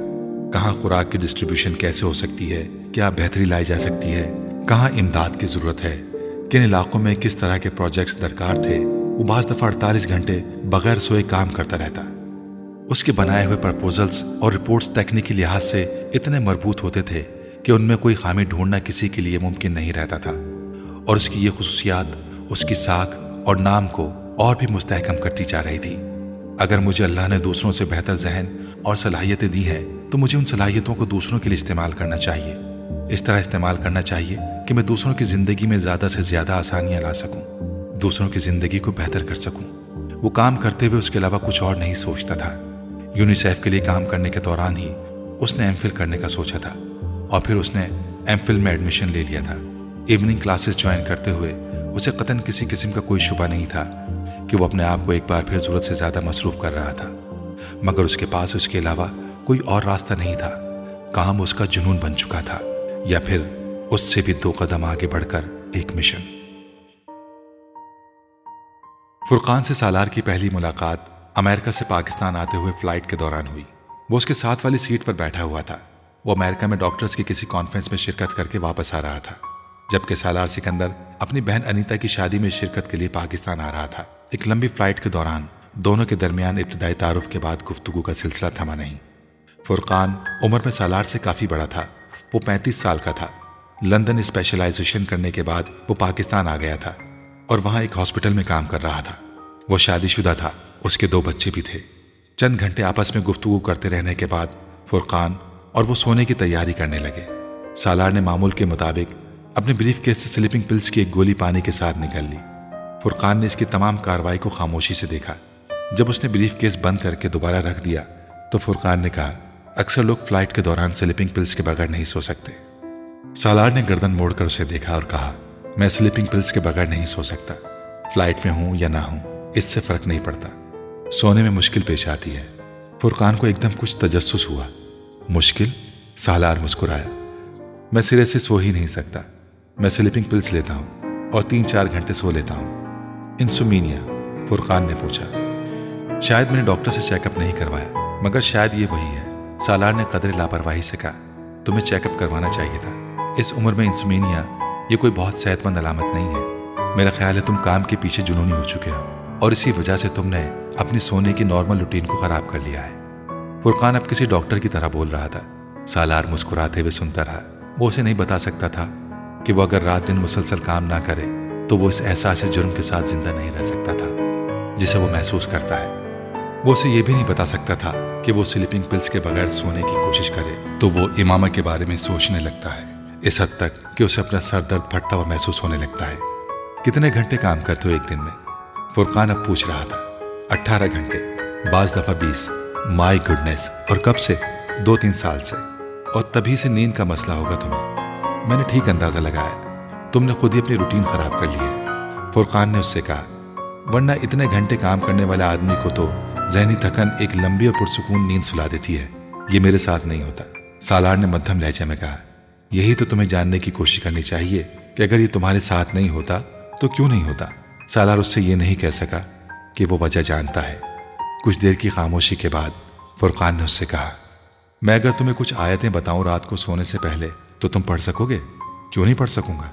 Speaker 1: کہاں خوراک کی ڈسٹریبیوشن کیسے ہو سکتی ہے، کیا بہتری لائی جا سکتی ہے، کہاں امداد کی ضرورت ہے، کن علاقوں میں کس طرح کے پروجیکٹس درکار تھے۔ وہ بعض دفعہ 48 گھنٹے بغیر سوئے کام کرتا رہتا۔ اس کے بنائے ہوئے پرپوزلز اور رپورٹس تکنیکی لحاظ سے اتنے مربوط ہوتے تھے کہ ان میں کوئی خامی ڈھونڈنا کسی کے لیے ممکن نہیں رہتا تھا، اور اس کی یہ خصوصیات اس کی ساکھ اور نام کو اور بھی مستحکم کرتی جا رہی تھی۔ اگر مجھے اللہ نے دوسروں سے بہتر ذہن اور صلاحیتیں دی ہیں تو مجھے ان صلاحیتوں کو دوسروں کے لیے استعمال کرنا چاہیے، اس طرح استعمال کرنا چاہیے کہ میں دوسروں کی زندگی میں زیادہ سے زیادہ آسانیاں لا سکوں، دوسروں کی زندگی کو بہتر کر سکوں۔ وہ کام کرتے ہوئے اس کے علاوہ کچھ اور نہیں سوچتا تھا۔ یونیسیف کے لیے کام کرنے کے دوران ہی اس نے ایم فل کرنے کا سوچا تھا، اور پھر اس نے ایم فل میں ایڈمیشن لے لیا تھا۔ ایوننگ کلاسز جوائن کرتے ہوئے اسے قطعاً کسی قسم کا کوئی شبہ نہیں تھا کہ وہ اپنے آپ کو ایک بار پھر ضرورت سے زیادہ مصروف کر رہا تھا، مگر اس کے پاس اس کے علاوہ کوئی اور راستہ نہیں تھا۔ کام اس کا جنون بن چکا تھا، یا پھر اس سے بھی 2 قدم آگے بڑھ کر ایک مشن۔ فرقان سے سالار کی پہلی ملاقات امریکہ سے پاکستان آتے ہوئے فلائٹ کے دوران ہوئی۔ وہ اس کے ساتھ والی سیٹ پر بیٹھا ہوا تھا۔ وہ امریکہ میں ڈاکٹرز کی کسی کانفرنس میں شرکت کر کے واپس آ رہا تھا، جبکہ سالار سکندر اپنی بہن انیتا کی شادی میں شرکت کے لیے پاکستان آ رہا تھا۔ ایک لمبی فلائٹ کے دوران دونوں کے درمیان ابتدائی تعارف کے بعد گفتگو کا سلسلہ تھما نہیں۔ فرقان عمر میں سالار سے کافی بڑا تھا۔ وہ 35 سال کا تھا۔ لندن اسپیشلائزیشن کرنے کے بعد وہ پاکستان آ گیا تھا اور وہاں ایک ہاسپٹل میں کام کر رہا تھا۔ وہ شادی شدہ تھا، اس کے 2 بچے بھی تھے۔ چند گھنٹے آپس میں گفتگو کرتے رہنے کے بعد فرقان اور وہ سونے کی تیاری کرنے لگے۔ سالار نے معمول کے مطابق اپنے بریف کیس سے سلیپنگ پلز کی ایک گولی پانی کے ساتھ نکل لی۔ فرقان نے اس کی تمام کارروائی کو خاموشی سے دیکھا۔ جب اس نے بریف کیس بند کر کے دوبارہ رکھ دیا تو فرقان نے کہا، اکثر لوگ فلائٹ کے دوران سلیپنگ پلز کے بغیر نہیں سو سکتے۔ سالار نے گردن موڑ کر اسے دیکھا اور کہا، میں سلیپنگ پلز کے بغیر نہیں سو سکتا۔ فلائٹ میں ہوں یا نہ ہوں اس سے فرق نہیں پڑتا، سونے میں مشکل پیش آتی ہے۔ فرقان کو ایک دم کچھ تجسس ہوا۔ مشکل؟ سالار مسکرایا، میں سرے سے سو ہی نہیں سکتا۔ میں سلیپنگ پلز لیتا ہوں اور 3-4 گھنٹے سو لیتا ہوں۔ انسومینیا؟ فرقان نے پوچھا۔ شاید میں نے ڈاکٹر سے چیک اپ نہیں کروایا، مگر شاید یہ وہی ہے۔ سالار نے قدر لاپرواہی سے کہا، تمہیں چیک اپ کروانا چاہیے تھا۔ اس عمر میں انسومینیا یہ کوئی بہت صحت مند علامت نہیں ہے۔ میرا خیال ہے تم کام کے پیچھے جنونی ہو چکے ہو، اور اسی وجہ سے تم نے اپنی سونے کی نارمل روٹین کو خراب کر لیا ہے۔ فرقان اب کسی ڈاکٹر کی طرح بول رہا تھا۔ سالار مسکراتے ہوئے سنتا رہا۔ وہ اسے نہیں بتا سکتا تھا کہ وہ اگر رات دن مسلسل کام نہ کرے تو وہ اس احساس جرم کے ساتھ زندہ نہیں رہ سکتا تھا جسے وہ محسوس کرتا ہے۔ وہ اسے یہ بھی نہیں بتا سکتا تھا کہ وہ سلیپنگ پلز کے بغیر سونے کی کوشش کرے تو وہ امامہ کے بارے میں سوچنے لگتا ہے، اس حد تک کہ اسے اپنا سر درد پھٹتا ہوا محسوس ہونے لگتا ہے۔ کتنے گھنٹے کام کرتے ہو ایک دن میں؟ فرقان اب پوچھ رہا تھا۔ 18 گھنٹے، بعض دفعہ 20۔ مائی گڈنس! اور کب سے؟ 2-3 سال سے۔ اور تبھی سے نیند کا مسئلہ ہوگا تمہیں۔ میں نے ٹھیک اندازہ لگایا، تم نے خود ہی اپنی روٹین خراب کر لی ہے، فرقان نے اس سے کہا، ورنہ اتنے گھنٹے کام کرنے والے آدمی کو تو ذہنی تھکن ایک لمبی اور پرسکون نیند سلا دیتی ہے۔ یہ میرے ساتھ نہیں ہوتا، سالار نے مدھم لہجے میں کہا۔ یہی تو تمہیں جاننے کی کوشش کرنی چاہیے کہ اگر یہ تمہارے ساتھ نہیں ہوتا تو کیوں نہیں ہوتا۔ سالار اس سے یہ نہیں کہہ سکا کہ وہ وجہ جانتا ہے۔ کچھ دیر کی خاموشی کے بعد فرقان نے اس سے کہا، میں اگر تمہیں کچھ آیتیں بتاؤں رات کو سونے سے پہلے تو تم پڑھ سکو گے؟ کیوں نہیں پڑھ سکوں گا؟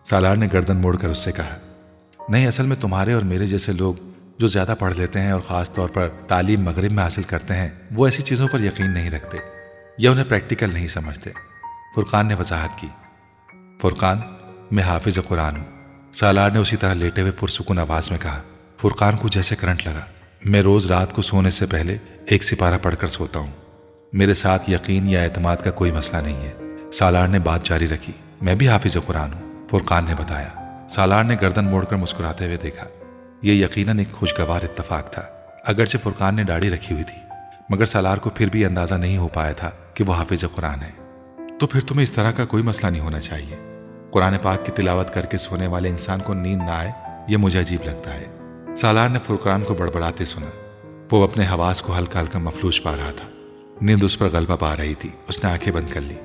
Speaker 1: سالار نے گردن موڑ کر اس سے کہا، نہیں، اصل میں تمہارے اور میرے جیسے لوگ جو زیادہ پڑھ لیتے ہیں اور خاص طور پر تعلیم مغرب میں حاصل کرتے ہیں، وہ ایسی چیزوں پر یقین نہیں رکھتے یا انہیں پریکٹیکل نہیں سمجھتے۔ فرقان نے وضاحت کی۔ فرقان، میں حافظ قرآن ہوں، سالار نے اسی طرح لیٹے ہوئے پرسکون آواز میں کہا۔ فرقان کو جیسے کرنٹ لگا۔ میں روز رات کو سونے سے پہلے 1 سپارہ پڑھ کر سوتا ہوں۔ میرے ساتھ یقین یا اعتماد کا کوئی مسئلہ نہیں ہے۔ سالار نے بات جاری رکھی۔ میں بھی حافظ قرآن ہوں، فرقان نے بتایا۔ سالار نے گردن موڑ کر مسکراتے ہوئے دیکھا۔ یہ یقیناً ایک خوشگوار اتفاق تھا۔ اگرچہ فرقان نے داڑھی رکھی ہوئی تھی، مگر سالار کو پھر بھی اندازہ نہیں ہو پایا تھا کہ وہ حافظ قرآن ہے۔ تو پھر تمہیں اس طرح کا کوئی مسئلہ نہیں ہونا چاہیے۔ قرآن پاک کی تلاوت کر کے سونے والے انسان کو نیند نہ آئے، یہ مجھے عجیب لگتا ہے۔ سالار نے فرقان کو بڑبڑاتے سنا۔ وہ اپنے حواس کو ہلکا ہلکا مفلوج پا رہا تھا۔ نیند اس پر غلبہ پا رہی تھی۔ اس نے آنکھیں بند کر لی۔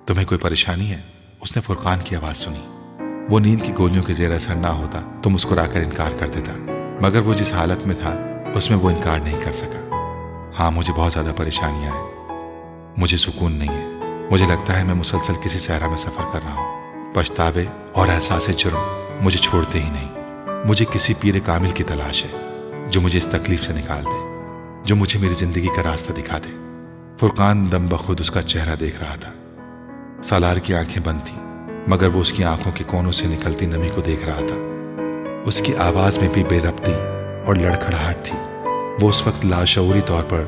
Speaker 1: تمہیں کوئی پریشانی ہے؟ اس نے فرقان کی آواز سنی۔ وہ نیند کی گولیوں کے زیر اثر نہ ہوتا تو مسکرا کر انکار کر دیتا، مگر وہ جس حالت میں تھا اس میں وہ انکار نہیں کر سکا۔ ہاں، مجھے بہت زیادہ پریشانیاں ہیں، مجھے سکون نہیں ہے، مجھے لگتا ہے میں مسلسل کسی صحرا میں سفر کر رہا ہوں۔ پچھتاوے اور احساس جرم مجھے چھوڑتے ہی نہیں۔ مجھے کسی پیر کامل کی تلاش ہے جو مجھے اس تکلیف سے نکال دے، جو مجھے میری زندگی کا راستہ دکھا دے۔ فرقان دم بخود اس کا چہرہ دیکھ رہا تھا۔ سالار کی آنکھیں بند تھیں، مگر وہ اس کی آنکھوں کے کونوں سے نکلتی نمی کو دیکھ رہا تھا۔ اس کی آواز میں بھی بے ربطی اور لڑکھڑاہٹ تھی۔ وہ اس وقت لاشعوری طور پر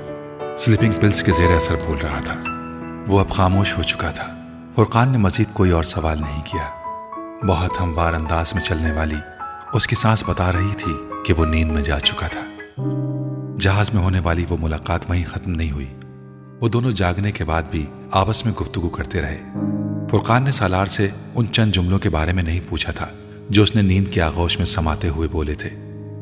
Speaker 1: سلیپنگ پلز کے زیر اثر بول رہا تھا۔ وہ اب خاموش ہو چکا تھا۔ فرقان نے مزید کوئی اور سوال نہیں کیا۔ بہت ہموار انداز میں چلنے والی اس کی سانس بتا رہی تھی کہ وہ نیند میں جا چکا تھا۔ جہاز میں ہونے والی وہ ملاقات وہیں ختم نہیں ہوئی۔ وہ دونوں جاگنے کے بعد بھی آپس میں گفتگو کرتے رہے۔ فرقان نے سالار سے ان چند جملوں کے بارے میں نہیں پوچھا تھا جو اس نے نیند کے آغوش میں سماتے ہوئے بولے تھے۔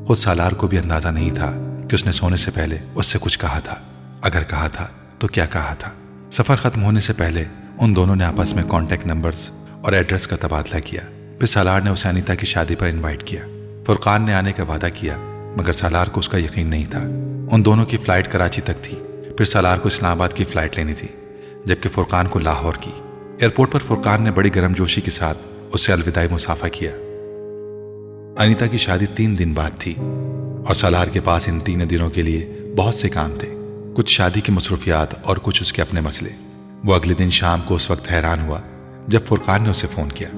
Speaker 1: خود سالار کو بھی اندازہ نہیں تھا کہ اس نے سونے سے پہلے اس سے کچھ کہا تھا۔ اگر کہا تھا تو کیا کہا تھا۔ سفر ختم ہونے سے پہلے ان دونوں نے آپس میں کانٹیکٹ نمبرز اور ایڈریس کا تبادلہ کیا۔ پھر سالار نے اسے انیتا کی شادی پر انوائٹ کیا۔ فرقان نے آنے کا وعدہ کیا، مگر سالار کو اس کا یقین نہیں تھا۔ ان دونوں کی فلائٹ کراچی تک تھی، پھر سالار کو اسلام آباد کی فلائٹ لینی تھی، جبکہ فرقان کو لاہور کی۔ ایئرپورٹ پر فرقان نے بڑی گرم جوشی کے ساتھ اس سے الوداعی مصافحہ کیا۔ انیتا کی شادی 3 دن بعد تھی اور سالار کے پاس ان 3 دنوں کے لیے بہت سے کام تھے، کچھ شادی کی مصروفیات اور کچھ اس کے اپنے مسئلے۔ وہ اگلے دن شام کو اس وقت حیران ہوا جب فرقان نے اسے فون کیا۔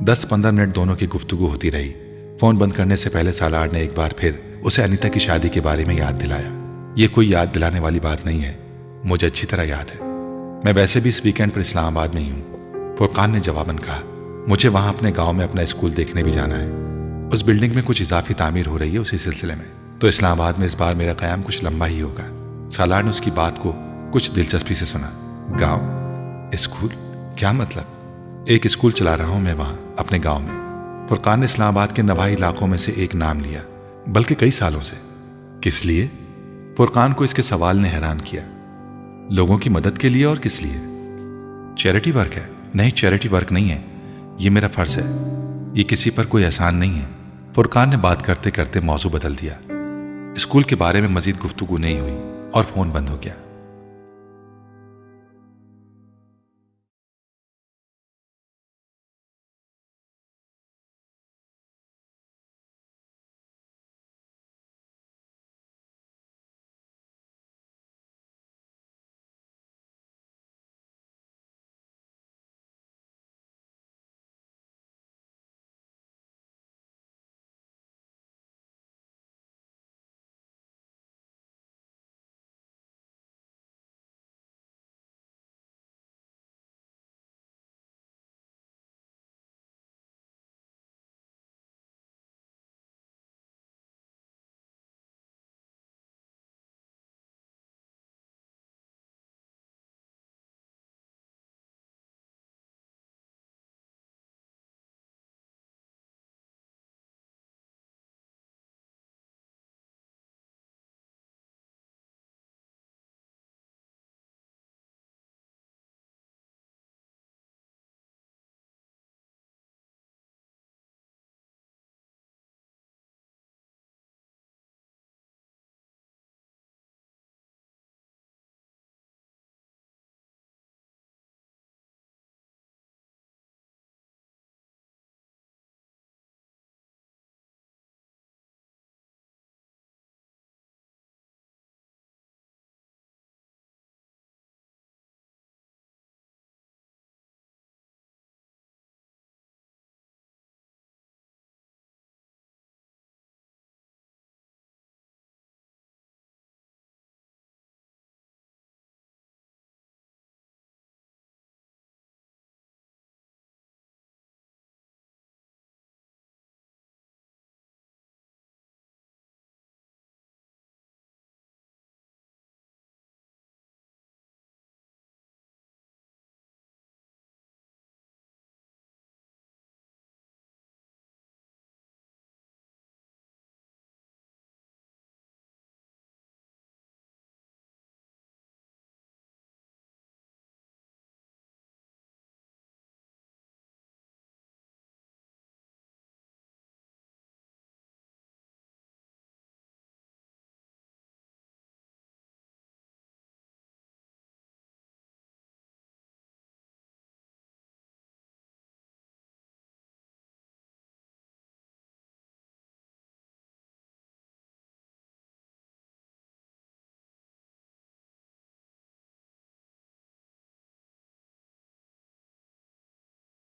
Speaker 1: 10-15 منٹ دونوں کی گفتگو ہوتی رہی۔ فون بند کرنے سے پہلے سالار نے ایک بار پھر اسے انیتا کی شادی کے بارے میں یاد دلایا۔ یہ کوئی یاد دلانے والی بات نہیں ہے، مجھے اچھی طرح یاد ہے، میں ویسے بھی اس ویکینڈ پر اسلام آباد میں ہی ہوں۔ فرقان نے جواباً کہا، مجھے وہاں اپنے گاؤں میں اپنا اسکول دیکھنے بھی جانا ہے۔ اس بلڈنگ میں کچھ اضافی تعمیر ہو رہی ہے، اسی سلسلے میں تو اسلام آباد میں اس بار میرا قیام کچھ لمبا ہی ہوگا۔ سالار نے اس کی بات کو کچھ دلچسپی سے سنا۔ گاؤں؟ اسکول؟ کیا مطلب؟ ایک اسکول چلا رہا ہوں میں وہاں اپنے گاؤں میں۔ فرقان نے اسلام آباد کے نواحی علاقوں میں سے ایک نام لیا، بلکہ کئی سالوں سے۔ کس لیے؟ فرقان کو اس کے سوال نے حیران کیا۔ لوگوں کی مدد کے لیے اور کس لیے؟ چیریٹی ورک ہے؟ نہیں، چیریٹی ورک نہیں ہے، یہ میرا فرض ہے، یہ کسی پر کوئی احسان نہیں ہے۔ فرقان نے بات کرتے کرتے موضوع بدل دیا۔ اسکول کے بارے میں مزید گفتگو نہیں ہوئی اور فون بند ہو گیا۔